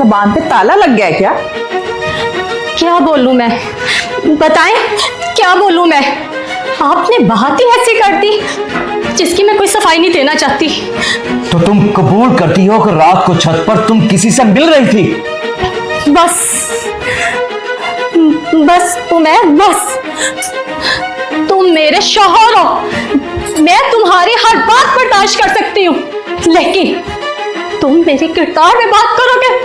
जुबान पे ताला लग गया क्या? क्या बोलूं मैं, बताएं क्या बोलूं मैं? आपने बात ही ऐसी कर दी जिसकी मैं कोई सफाई नहीं देना चाहती। तो तुम कबूल करती हो कि रात को छत पर तुम किसी से मिल रही थी? बस बस बस तुम मेरे शौहर हो, मैं तुम्हारी हर बात बर्दाश्त कर सकती हूँ, लेकिन तुम मेरे किरदार में बात करोगे,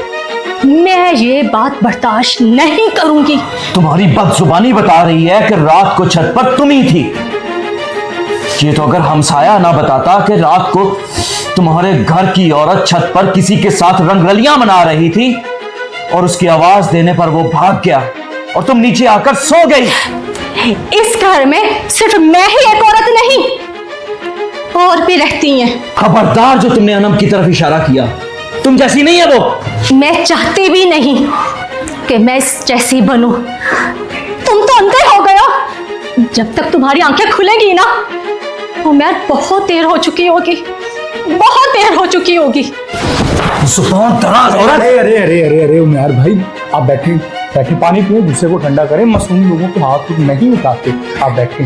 मैं ये बात बर्दाश्त नहीं करूंगी। तुम्हारी बदजुबानी बता रही है कि रात को छत पर तुम ही थी। ये तो अगर हमसाया ना बताता कि रात को तुम्हारे घर की औरत छत पर किसी के साथ रंगरलियां मना रही थी और उसकी आवाज देने पर वो भाग गया और तुम नीचे आकर सो गई। इस घर में सिर्फ मैं ही एक औरत नहीं, और भी रहती हैं। खबरदार जो तुमने अनम की तरफ इशारा किया, तुम जैसी नहीं है वो। मैं चाहती भी नहीं कि मैं इस जैसी बनूं। तुम तो अंधे हो गए हो। जब तक तुम्हारी आंखें खुलेंगी ना, उमर बहुत देर हो चुकी होगी, बहुत देर हो चुकी होगी। जुबान दराज औरत। अरे अरे अरे अरे अरे उमर भाई, आप बैठे बैठे, पानी पिए, गुस्से को ठंडा करें। मासूम लोगों के हाथ नहीं उठाते। आप बैठे,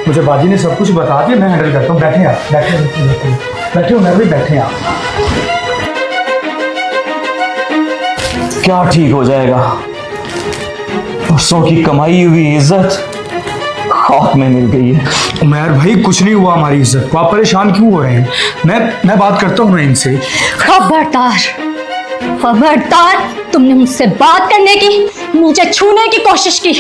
मुझे बाजी ने सब कुछ बता दिया, मैं हैंडल करता हूँ। बैठे आप, बैठे बैठे बैठे बैठे उमर भाई, बैठे आप। क्या ठीक हो जाएगा? परसों की कमाई हुई इज्जत खाक में मिल गई है। उमर भाई कुछ नहीं हुआ हमारी इज्जत को, आप परेशान क्यों हो रहे हैं? मैं बात करता हूँ ना इनसे। खबरदार, खबरदार, तुमने मुझसे बात करने की, मुझे छूने की कोशिश की।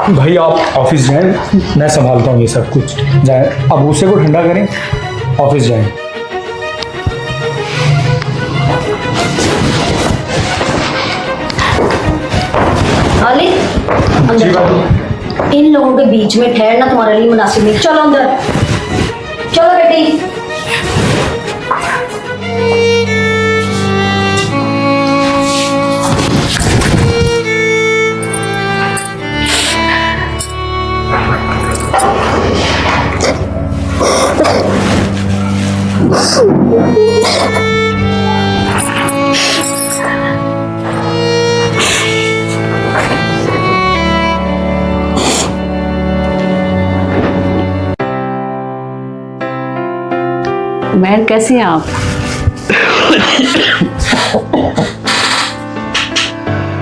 भाई आप ऑफिस जाएं, मैं संभालता हूँ ये सब कुछ। जाएं, अब गुस्से को ठंडा करें, ऑफिस जाएं। अली, अंदर जाओ। इन लोगों के बीच में ठहरना तुम्हारे लिए मुनासिब नहीं। चलो अंदर, चलो बेटी। उमर कैसी हैं आप?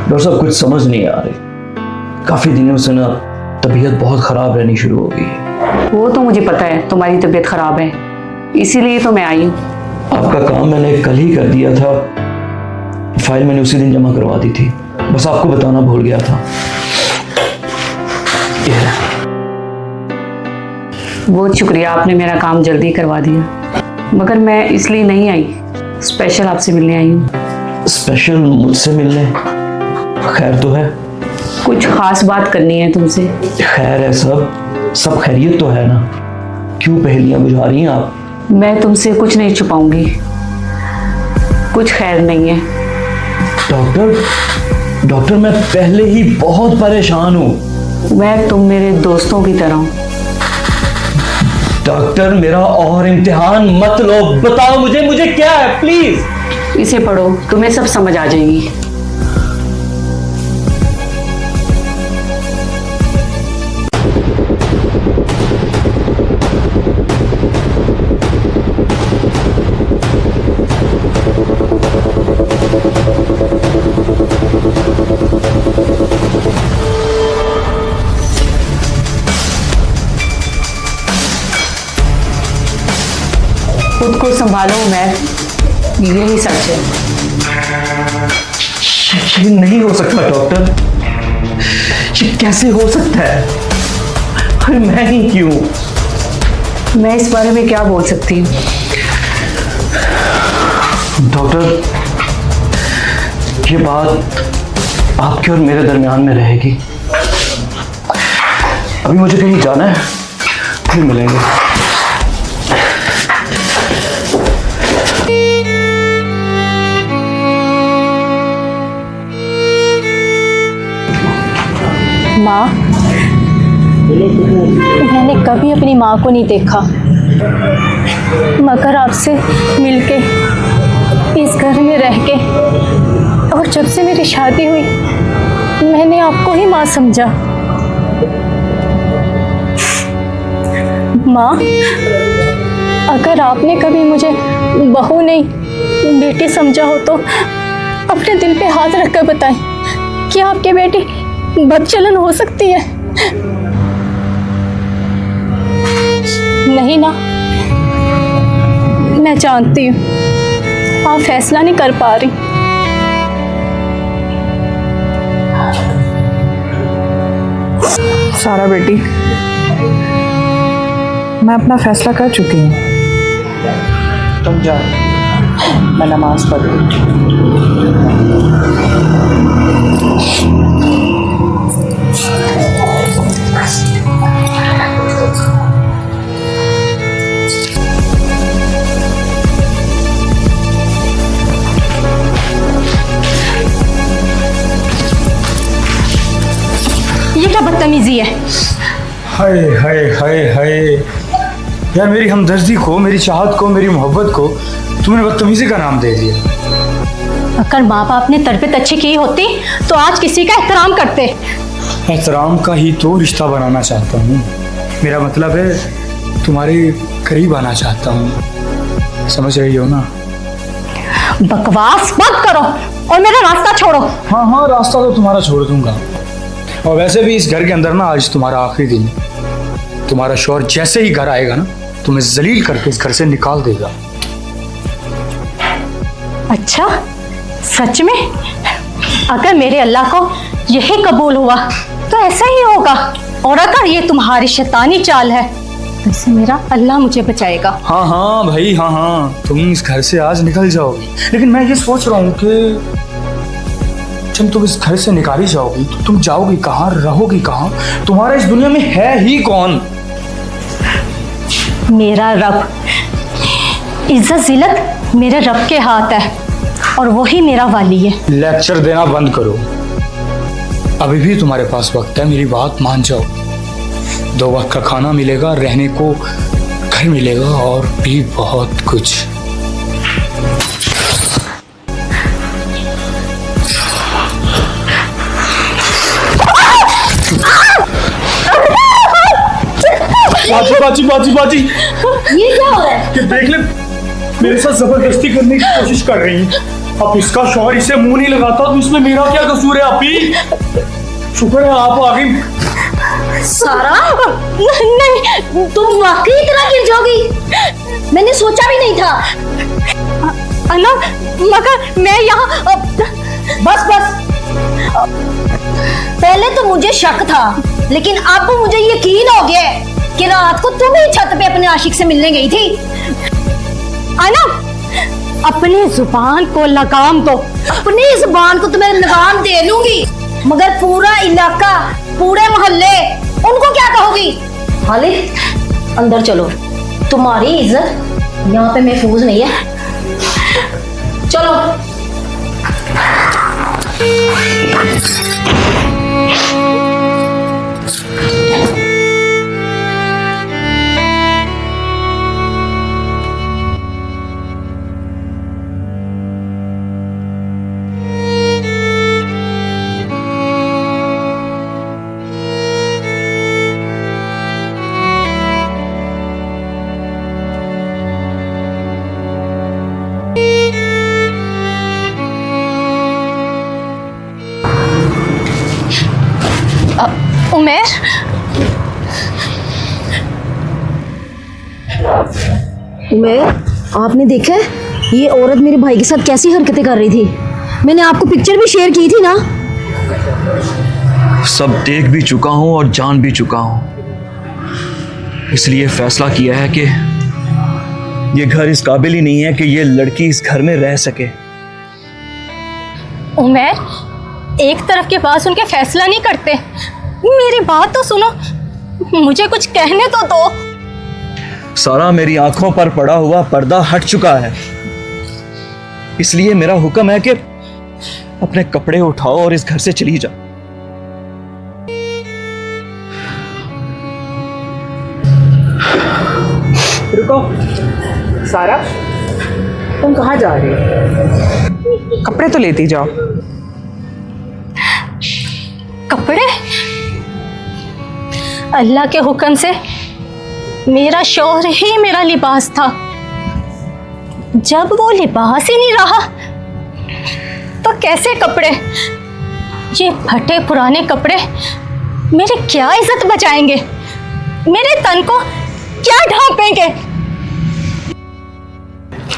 डॉक्टर साहब कुछ समझ नहीं आ रही, काफी दिनों से ना तबीयत बहुत खराब रहनी शुरू हो गई है। वो तो मुझे पता है तुम्हारी तबीयत खराब है, इसीलिए तो मैं आई हूँ। आपका काम मैंने कल ही कर दिया था, फाइल मैंने उसी दिन जमा करवा दी थी, बस आपको बताना भूल गया था। बहुत शुक्रिया, आपने मेरा काम जल्दी करवा दिया, मगर मैं इसलिए नहीं आई, स्पेशल आपसे मिलने आई हूँ। स्पेशल मुझसे मिलने? खैर तो है? कुछ खास बात करनी है तुमसे। खैर है, सब खैरियत तो है ना? क्यों पहेलियां बुझा रही हैं आप? मैं तुमसे कुछ नहीं छुपाऊंगी, कुछ खैर नहीं है। डॉक्टर मैं पहले ही बहुत परेशान हूँ। मैं तुम मेरे दोस्तों की तरह हूँ। डॉक्टर मेरा और इम्तिहान मत लो, बताओ मुझे क्या है प्लीज। इसे पढ़ो, तुम्हें सब समझ आ जाएगी। खुद को संभालो उमर, यही सच है। ये नहीं हो सकता डॉक्टर, ये कैसे हो सकता है? अरे मैं ही क्यों? मैं इस बारे में क्या बोल सकती हूँ? डॉक्टर ये बात आपके और मेरे दरमियान में रहेगी। अभी मुझे कहीं जाना है, फिर मिलेंगे। माँ, कभी अपनी माँ को नहीं देखा, मगर आपसे मिलके, इस घर में रह के, और जब से मेरी शादी हुई मैंने आपको ही माँ समझा। माँ, अगर आपने कभी मुझे बहू नहीं बेटी समझा हो तो अपने दिल पे हाथ रखकर बताएं कि आपकी बेटी बदचलन हो सकती है। नहीं ना, मैं जानती हूँ आप फैसला नहीं कर पा रही। सारा बेटी, मैं अपना फैसला कर चुकी हूँ। तुम जाओ, मैं नमाज पढ़ रही ये क्या बदतमीजी है? हाय हाय हाय हाय यार, मेरी हमदर्दी को, मेरी चाहत को, मेरी मोहब्बत को तुमने बदतमीजी का नाम दे दिया। अगर माँ बाप ने तरबियत अच्छी की होती तो आज किसी का एहतराम करते। एहतराम का ही तो रिश्ता बनाना चाहता हूँ। मेरा मतलब है तुम्हारे करीब आना चाहता हूँ, समझ रही हो ना? बकवास बंद करो और मेरा रास्ता छोड़ो। हाँ हाँ, रास्ता तो तुम्हारा छोड़ दूंगा। और वैसे भी इस घर के अंदर ना आज तुम्हारा आखिरी दिन है। तुम्हारा शौहर जैसे ही घर आएगा ना, तुम्हें जलील करके इस घर से निकाल देगा। अच्छा, सच में? अगर मेरे अल्लाह को यही कबूल हुआ तो ऐसा ही होगा, और अगर ये तुम्हारी शैतानी चाल है तो इससे मेरा अल्लाह मुझे बचाएगा। हाँ हाँ भाई, हाँ हाँ, तुम इस घर से आज निकल जाओगी। लेकिन मैं ये सोच रहा हूँ कि जब तुम इस घर से निकाली जाओगी तो तुम जाओगी कहाँ, रहोगी कहाँ? तुम्हारा इस दुनिया में है ही कौन? मेरा रब। इज्जत जिल्लत मेरे रब के हाथ है और वही मेरा वाली है। लेक्चर देना बंद करो, अभी भी तुम्हारे पास वक्त है। मेरी बात मान जाओ। 2 वक्त का खाना मिलेगा, रहने को घर मिलेगा और भी बहुत कुछ। बाजी बाजी बाजी बाजी, ये क्या हो रहा है? ये देख ले, मेरे साथ जबरदस्ती करने की कोशिश कर रही है। अब इसका शौहर इसे मुंह नहीं लगाता तो इसमें मेरा क्या कसूर है? आप ही शुक्र है आप आ गई। सारा, नहीं, तुम वाकई इतना गिर जाओगी, मैंने सोचा भी नहीं था। अन्ना, मगर मैं यहाँ बस पहले तो मुझे शक था, लेकिन अब मुझे यकीन हो गया कि रात को तुम ही छत पे अपने आशिक से मिलने गई थी। अन्ना, अपनी जुबान को लगाम दो। अपनी जुबान को तो मैं लगाम दे लूंगी, मगर पूरा इलाका, पूरे मोहल्ले, उनको क्या कहोगी? खालिद, अंदर चलो, तुम्हारी इज्जत यहाँ पे महफूज नहीं है। चलो। उमेर, उमेर, आपने देखा है ये औरत मेरे भाई के साथ कैसी हरकतें कर रही थी? मैंने आपको पिक्चर भी शेयर की थी ना। सब देख भी चुका हूं और जान भी चुका हूं, इसलिए फैसला किया है कि ये घर इस काबिल ही नहीं है कि ये लड़की इस घर में रह सके। उमेर, एक तरफ की बात सुन के फैसला नहीं करते, मेरी बात तो सुनो, मुझे कुछ कहने तो दो। सारा, मेरी आंखों पर पड़ा हुआ पर्दा हट चुका है, इसलिए मेरा हुक्म है कि अपने कपड़े उठाओ और इस घर से चली जाओ। रुको सारा, तुम कहाँ जा रही हो? कपड़े तो लेती जाओ। कपड़े? अल्लाह के हुक्म से मेरा शौहर ही मेरा लिबास था। जब वो लिबास ही नहीं रहा तो कैसे कपड़े? ये फटे पुराने कपड़े मेरी क्या इज्जत बचाएंगे? मेरे तन को क्या ढांपेंगे?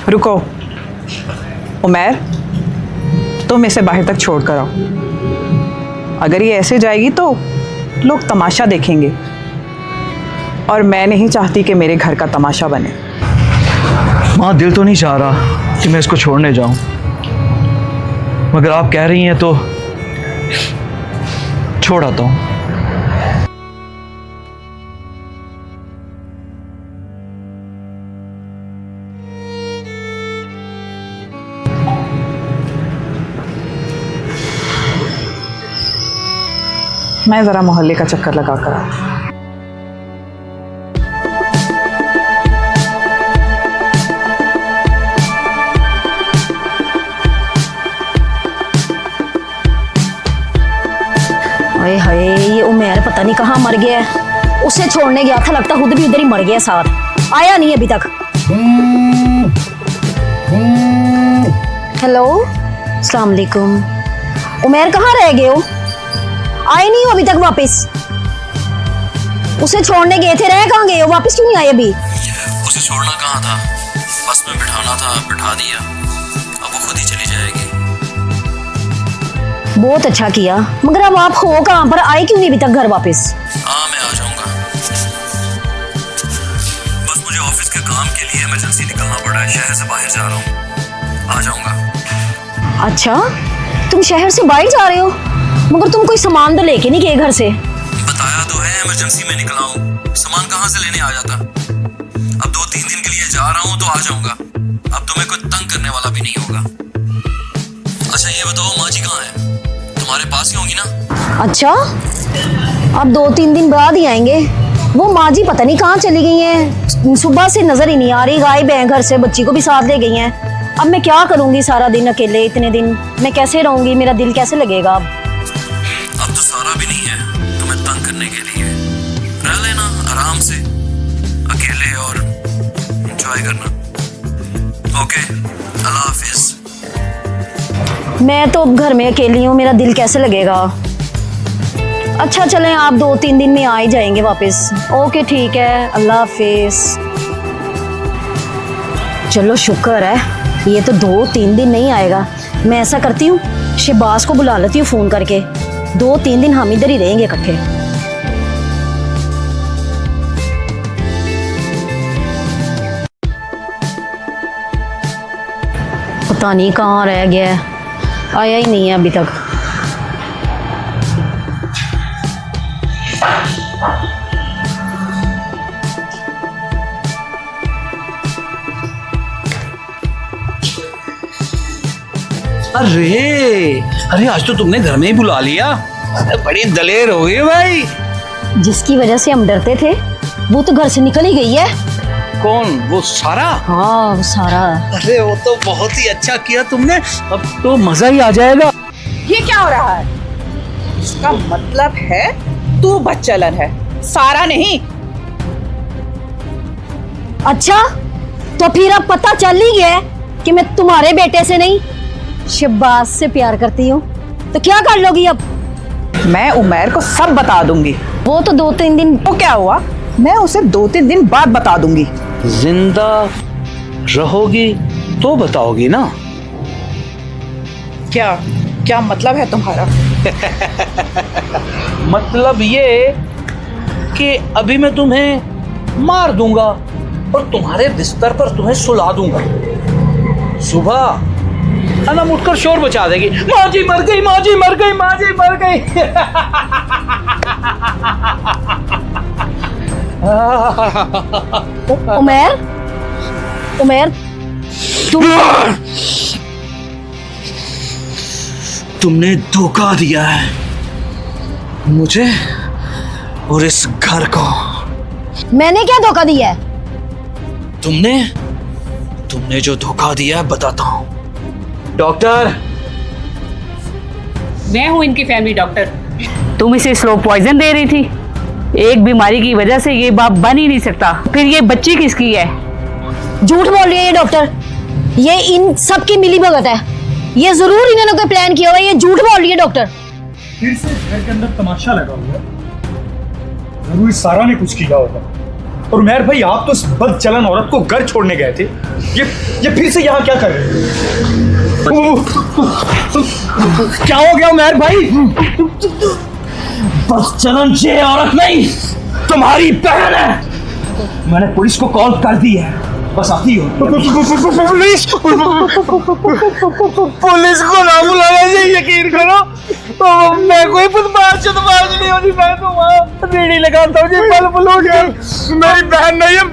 रुको उमैर, तुम इसे बाहर तक छोड़ कर आओ। अगर ये ऐसे जाएगी तो लोग तमाशा देखेंगे, और मैं नहीं चाहती कि मेरे घर का तमाशा बने। माँ, दिल तो नहीं चाह रहा कि मैं इसको छोड़ने जाऊं, मगर आप कह रही हैं तो छोड़ आता हूं। मैं ज़रा मोहल्ले का चक्कर लगा कर आऊं। हाय हाय, ये उमैर पता नहीं कहाँ मर गया है। उसे छोड़ने गया था, लगता खुद भी उधर ही मर गया साथ। आया नहीं अभी तक। हेलो, अस्सलाम वालेकुम। उमैर कहाँ रह गए हो? आए नहीं हो अभी तक वापस? उसे छोड़ने गए थे, रह कहाँ गए हो? वापस क्यों नहीं आए अभी? उसे छोड़ना कहाँ था, बस में बिठाना था, बिठा दिया। अब वो खुद ही चली जाएगी। बहुत अच्छा किया, मगर अब आप हो कहाँ पर? आए क्यों नहीं अभी तक घर वापस? हाँ, मैं आ जाऊंगा। बस मुझे ऑफिस के काम के लिए इमरजेंसी निकलना पड़ा है, शहर से बाहर जा रहा हूँ। आ जाऊंगा। अच्छा, तुम शहर से बाहर जा रहे हो? मगर तुम कोई सामान तो लेके नहीं गए घर से? बताया तो है, इमरजेंसी में निकला हूँ। सामान कहाँ से लेने आ जाता। अब 2-3 दिन के लिए जा रहा हूँ तो आ जाऊंगा। अब तुम्हें कोई तंग करने वाला भी नहीं होगा। अच्छा ये बताओ, माँ जी कहाँ है? तुम्हारे पास ही होंगी ना? अच्छा, अब 2-3 दिन बाद ही आएंगे। वो माँ जी पता नहीं कहाँ चली गई हैं, सुबह से नजर ही नहीं आ रही। गायब हैं घर से, बच्ची को भी साथ ले गई हैं। अब मैं क्या करूंगी सारा दिन अकेले? इतने दिन मैं कैसे रहूंगी? मेरा दिल कैसे लगेगा? अब तो सारा भी नहीं है तुम्हें तंग करने के लिए। रह लेना आराम से अकेले और एंजॉय करना। ओके, अल्लाह हाफिज। मैं तो अब घर में अकेली हूँ, मेरा दिल कैसे लगेगा? अच्छा चलें, आप 2-3 दिन में आ ही जाएंगे वापस। ओके ठीक है, अल्लाह हाफिज। चलो शुक्र है, ये तो 2-3 दिन नहीं आएगा। मैं ऐसा करती हूँ, शहबाज को बुला लेती हूँ फ़ोन करके। 2-3 दिन हम इधर ही रहेंगे इकट्ठे। पता नहीं कहाँ रह गया है, आया ही नहीं है अभी तक। अरे आज तो तुमने घर में ही बुला लिया। बड़ी दलेर हो गई भाई। जिसकी वजह से हम डरते थे वो तो घर से निकल ही गई है। कौन? वो सारा? हाँ, वो सारा। अरे वो तो बहुत ही अच्छा किया तुमने, अब तो मजा ही आ जाएगा। ये क्या हो रहा है? इसका मतलब है तू बच्चलन है, सारा नहीं। अच्छा, तो फिर अब पता चल ही गया कि मैं तुम्हारे बेटे से नहीं शहबाज से प्यार करती हूँ। तो क्या कर लोगी अब? मैं उमैर को सब बता दूंगी। वो तो 2-3 दिन। तो क्या हुआ, मैं उसे 2-3 दिन बाद बता दूंगी। जिंदा रहोगी तो बताओगी ना? क्या क्या मतलब है तुम्हारा? मतलब ये कि अभी मैं तुम्हें मार दूंगा और तुम्हारे बिस्तर पर तुम्हें सुला दूंगा। सुबह अनम उठकर शोर मचा देगी, माँ जी मर गई, माँ जी मर गई, माँ जी मर गई। उमैर, उमैर, तुमने धोखा दिया है मुझे और इस घर को। मैंने क्या धोखा दिया है? तुमने जो धोखा दिया है बताता हूं। डॉक्टर, मैं हूँ इनकी फैमिली डॉक्टर। तुम इसे स्लो पॉइजन दे रही थी। एक बीमारी की वजह से ये बाप बन ही नहीं सकता, फिर ये बच्ची किसकी है? झूठ बोल रही है ये डॉक्टर। ये इन सब की मिली भगत है। ये जरूर इन्होंने कोई प्लान किया हुआ है। ये झूठ बोल रही है डॉक्टर। फिर से घर के अंदर तमाशा लगा हुआ है। जरूर इस सारा ने कुछ किया होगा। और उमैर भाई, आप तो इस बदचलन औरत को घर छोड़ने गए थे। ये फिर से यहाँ क्या कर रहे हैं? क्या हो गया उमैर भाई? बस चलन ये औरत नहीं, तुम्हारी बहन है। मैंने पुलिस को कॉल कर दी है, बस आती हो। पुलिस को ना बुलाने से यकीन करो, मैं कोई बदमाश नहीं होती। मैं तो वहाँ रेडी लगाता हूँ, ये पल पल हो गया। मेरी बहन नहीं है,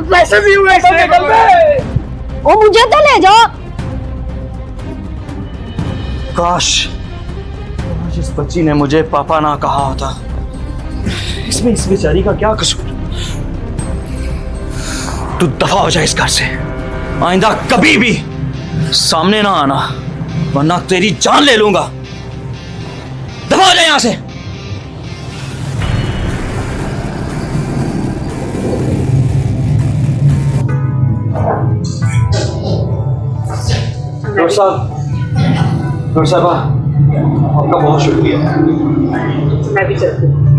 पैसे भी हुए ऐसे निकल रहे। ओ मुझे तो ले जाओ। काश इस बच्ची ने मुझे पापा ना कहा होता। इसमें इस बेचारी का क्या कसूर? तू दफा हो जाए इस घर से, आइंदा कभी भी सामने ना आना, वरना तेरी जान ले लूंगा। दफा हो जाए यहां से। डॉक्टर साहब, आपका बहुत शुक्रिया। मैं भी चलती हूँ।